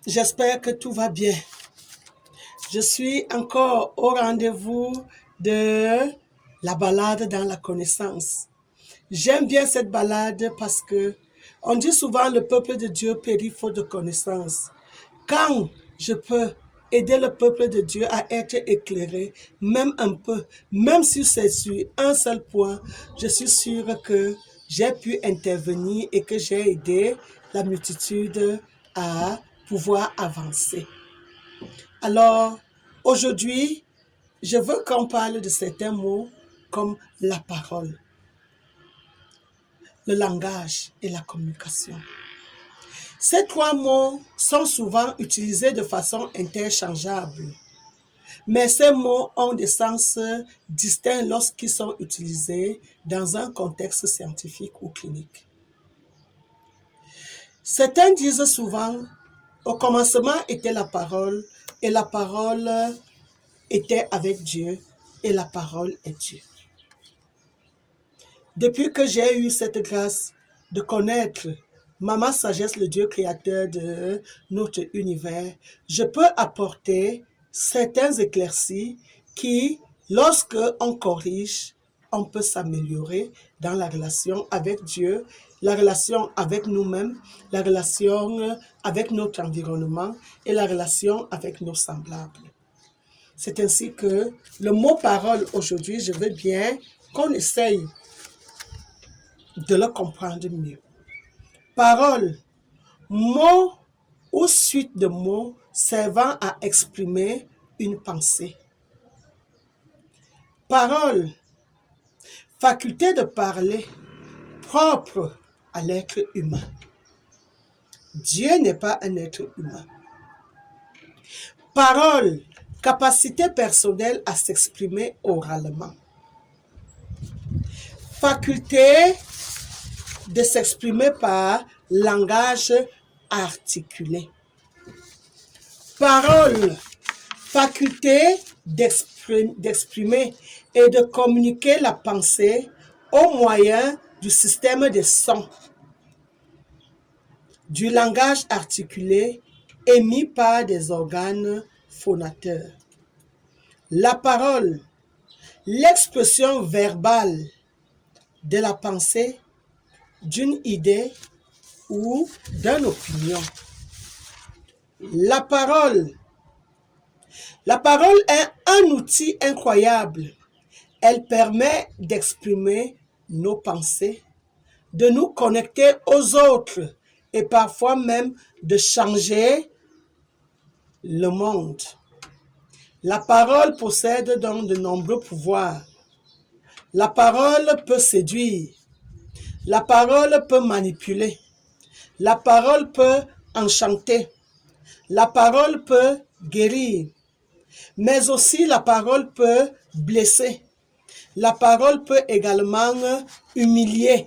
J'espère que tout va bien. Je suis encore au rendez-vous de la balade dans la connaissance. J'aime bien cette balade parce que on dit souvent le peuple de Dieu périt faute de connaissance. Quand je peux aider le peuple de Dieu à être éclairé, même un peu, même si c'est sur un seul point, je suis sûre que j'ai pu intervenir et que j'ai aidé la multitude à pouvoir avancer. Alors, aujourd'hui, je veux qu'on parle de certains mots comme la parole, le langage et la communication. Ces trois mots sont souvent utilisés de façon interchangeable, mais ces mots ont des sens distincts lorsqu'ils sont utilisés dans un contexte scientifique ou clinique. Certains disent souvent, au commencement était la parole, et la parole était avec Dieu, et la parole est Dieu. Depuis que j'ai eu cette grâce de connaître Maman Sagesse, le Dieu créateur de notre univers, je peux apporter certains éclaircies qui, lorsque on corrige, on peut s'améliorer dans la relation avec Dieu, la relation avec nous-mêmes, la relation avec notre environnement et la relation avec nos semblables. C'est ainsi que le mot parole aujourd'hui, je veux bien qu'on essaye de le comprendre mieux. Parole, mot ou suite de mots servant à exprimer une pensée. Parole, faculté de parler propre à l'être humain. Dieu n'est pas un être humain. Parole, capacité personnelle à s'exprimer oralement. Faculté de s'exprimer par langage articulé. Parole, faculté d'exprimer et de communiquer la pensée au moyen du système des sons, du langage articulé émis par des organes phonateurs. La parole, l'expression verbale de la pensée, d'une idée ou d'une opinion. La parole est un outil incroyable. Elle permet d'exprimer nos pensées, de nous connecter aux autres et parfois même de changer le monde. La parole possède donc de nombreux pouvoirs. La parole peut séduire. La parole peut manipuler. La parole peut enchanter. La parole peut guérir. Mais aussi la parole peut blesser. La parole peut également humilier.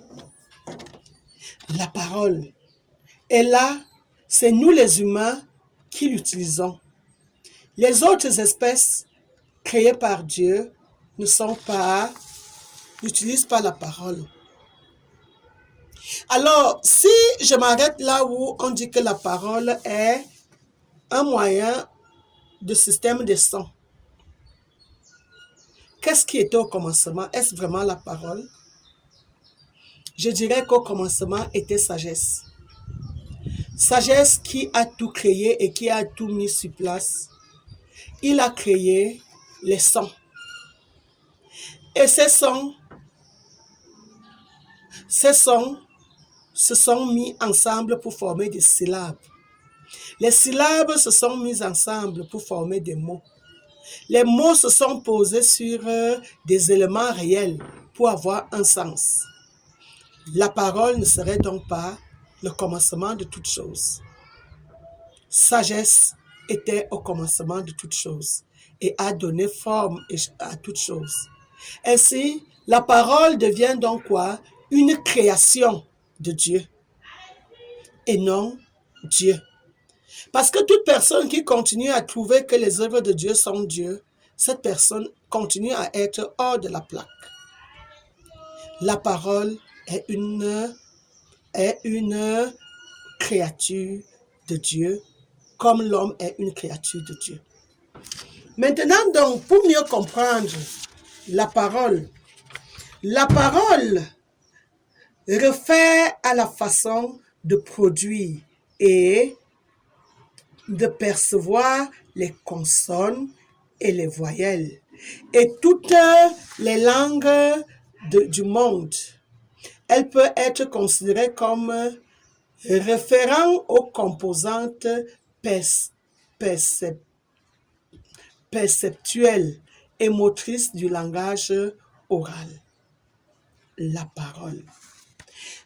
La parole. Et là, c'est nous les humains qui l'utilisons. Les autres espèces créées par Dieu n'utilisent pas la parole. Alors, si je m'arrête là où on dit que la parole est un moyen de système de sons, qu'est-ce qui était au commencement? Est-ce vraiment la parole? Je dirais qu'au commencement était sagesse. Sagesse qui a tout créé et qui a tout mis sur place. Il a créé les sons. Et ces sons se sont mis ensemble pour former des syllabes. Les syllabes se sont mises ensemble pour former des mots. Les mots se sont posés sur des éléments réels pour avoir un sens. La parole ne serait donc pas le commencement de toute chose. Sagesse était au commencement de toute chose et a donné forme à toute chose. Ainsi, la parole devient donc quoi? Une création de Dieu et non Dieu. Parce que toute personne qui continue à trouver que les œuvres de Dieu sont Dieu, cette personne continue à être hors de la plaque. La parole est une créature de Dieu comme l'homme est une créature de Dieu. Maintenant donc, pour mieux comprendre la parole réfère à la façon de produire et de percevoir les consonnes et les voyelles et toutes les langues du monde. Elle peut être considérée comme référant aux composantes perceptuelles et motrices du langage oral. La parole.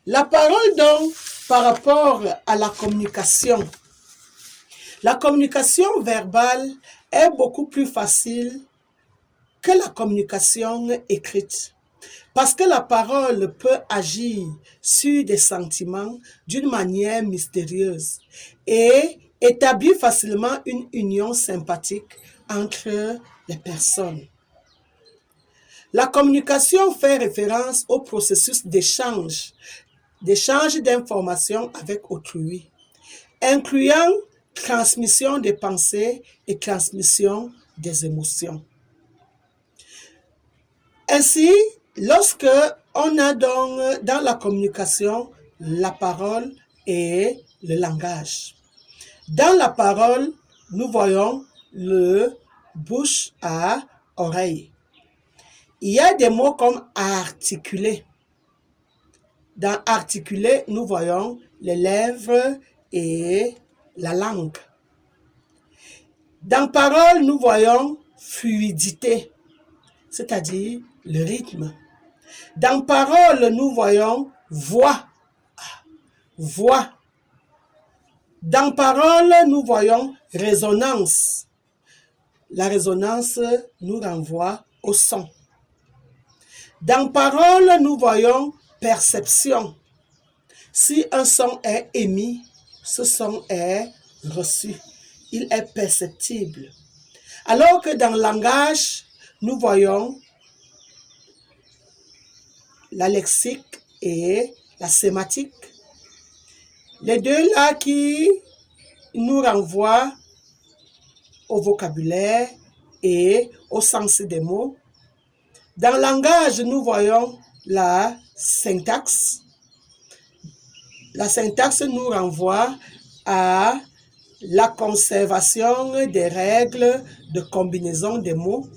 La parole donc par rapport à la communication. La communication verbale est beaucoup plus facile que la communication écrite. Parce que la parole peut agir sur des sentiments d'une manière mystérieuse et établir facilement une union sympathique entre les personnes. La communication fait référence au processus d'échange d'informations avec autrui, incluant transmission des pensées et transmission des émotions. Ainsi, lorsque on a donc dans la communication la parole et le langage. Dans la parole, nous voyons le bouche à oreille. Il y a des mots comme articuler. Dans articuler, nous voyons les lèvres et la langue. Dans parole, nous voyons fluidité, c'est-à-dire le rythme. Dans parole, nous voyons voix. Voix. Dans parole, nous voyons résonance. La résonance nous renvoie au son. Dans parole, nous voyons perception. Si un son est émis, ce son est reçu. Il est perceptible. Alors que dans le langage, nous voyons la lexique et la sématique. Les deux là qui nous renvoient au vocabulaire et au sens des mots. Dans le langage, nous voyons la syntaxe. La syntaxe nous renvoie à la conservation des règles de combinaison des mots.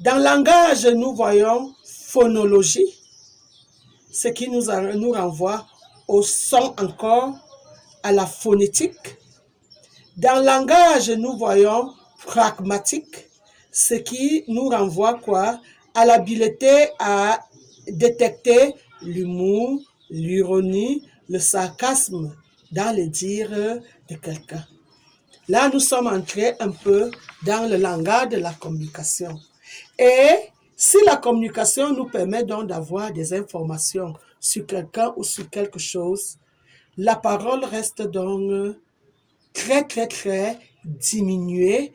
Dans le langage, nous voyons phonologie, ce qui nous renvoie au son encore, à la phonétique. Dans le langage, nous voyons pragmatique, ce qui nous renvoie quoi? À l'habileté à détecter l'humour, l'ironie, le sarcasme dans les dires de quelqu'un. Là, nous sommes entrés un peu dans le langage de la communication. Et si la communication nous permet donc d'avoir des informations sur quelqu'un ou sur quelque chose, la parole reste donc très diminuée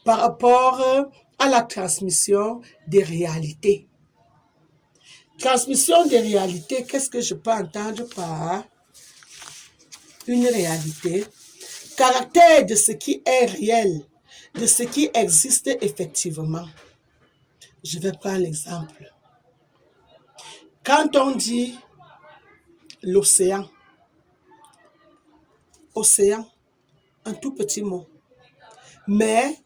par rapport à la transmission des réalités. Transmission des réalités, qu'est-ce que je peux entendre par une réalité? Caractère de ce qui est réel, de ce qui existe effectivement. Je vais prendre l'exemple. Quand on dit l'océan, océan, un tout petit mot. Mais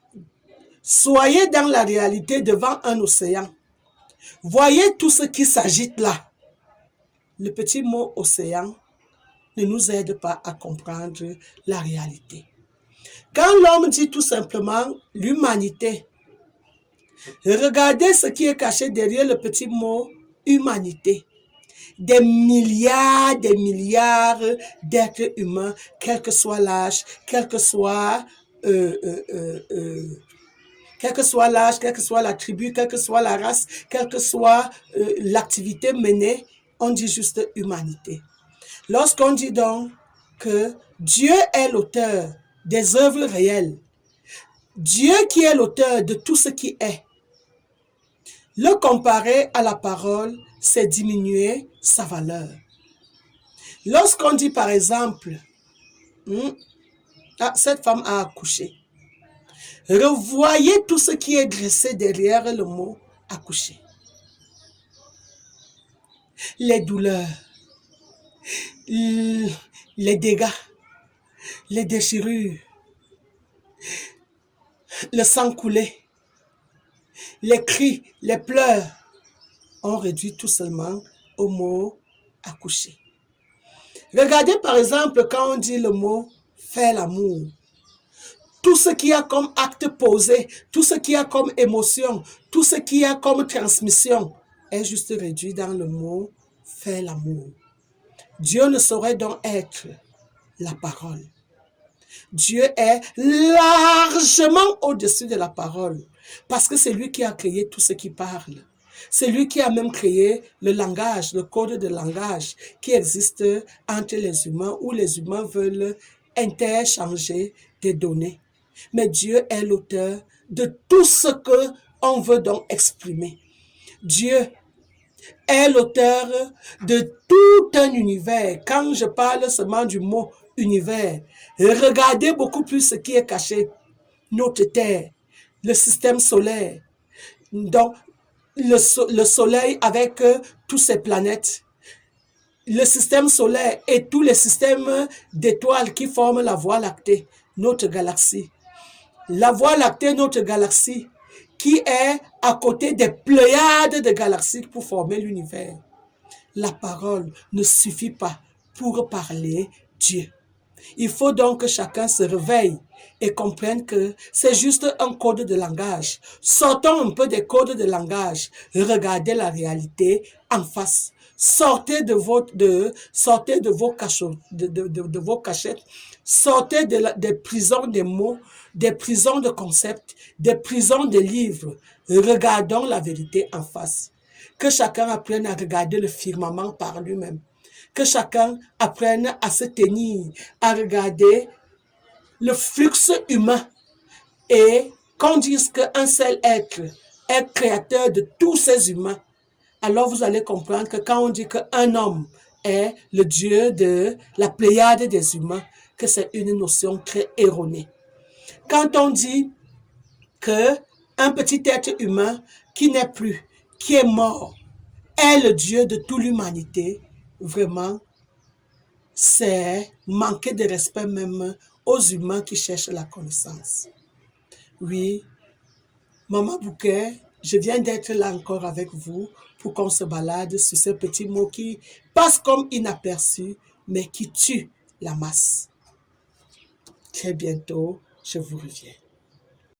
soyez dans la réalité devant un océan. Voyez tout ce qui s'agite là. Le petit mot océan ne nous aide pas à comprendre la réalité. Quand l'homme dit tout simplement l'humanité, regardez ce qui est caché derrière le petit mot humanité. Des milliards d'êtres humains, quel que soit l'âge, quel que soit l'âge, quelle que soit la tribu, quelle que soit la race, quelle que soit l'activité menée, on dit juste humanité. Lorsqu'on dit donc que Dieu est l'auteur des œuvres réelles, Dieu qui est l'auteur de tout ce qui est, le comparer à la parole, c'est diminuer sa valeur. Lorsqu'on dit par exemple, Ah, cette femme a accouché. Revoyez tout ce qui est dressé derrière le mot accoucher. Les douleurs, les dégâts, les déchirures, le sang coulé, les cris, les pleurs ont réduit tout seulement au mot accoucher. Regardez par exemple quand on dit le mot faire l'amour. Tout ce qu'il y a comme acte posé, tout ce qu'il y a comme émotion, tout ce qu'il y a comme transmission est juste réduit dans le mot faire l'amour. Dieu ne saurait donc être la parole. Dieu est largement au-dessus de la parole parce que c'est lui qui a créé tout ce qui parle. C'est lui qui a même créé le langage, le code de langage qui existe entre les humains où les humains veulent interchanger des données. Mais Dieu est l'auteur de tout ce que on veut donc exprimer. Dieu est l'auteur de tout un univers. Quand je parle seulement du mot univers, regardez beaucoup plus ce qui est caché. Notre Terre, le système solaire, donc le Soleil avec toutes ses planètes, le système solaire et tous les systèmes d'étoiles qui forment la Voie lactée, notre galaxie. La Voie lactée, notre galaxie, qui est à côté des pléiades de galaxies pour former l'univers. La parole ne suffit pas pour parler Dieu. Il faut donc que chacun se réveille et comprenne que c'est juste un code de langage. Sortons un peu des codes de langage. Regardez la réalité en face. Sortez de vos cachots, de vos cachettes. Sortez des prisons des mots, des prisons de concepts, des prisons de livres. Regardons la vérité en face. Que chacun apprenne à regarder le firmament par lui-même. Que chacun apprenne à se tenir, à regarder le flux humain et qu'on dise qu'un seul être est créateur de tous ces humains. Alors vous allez comprendre que quand on dit qu'un homme est le Dieu de la pléiade des humains, que c'est une notion très erronée. Quand on dit qu'un petit être humain qui n'est plus, qui est mort, est le Dieu de toute l'humanité, vraiment, c'est manquer de respect même aux humains qui cherchent la connaissance. Oui, Maman Bouquet, je viens d'être là encore avec vous pour qu'on se balade sur ces petits mots qui passent comme inaperçus, mais qui tuent la masse. Très bientôt, je vous reviens.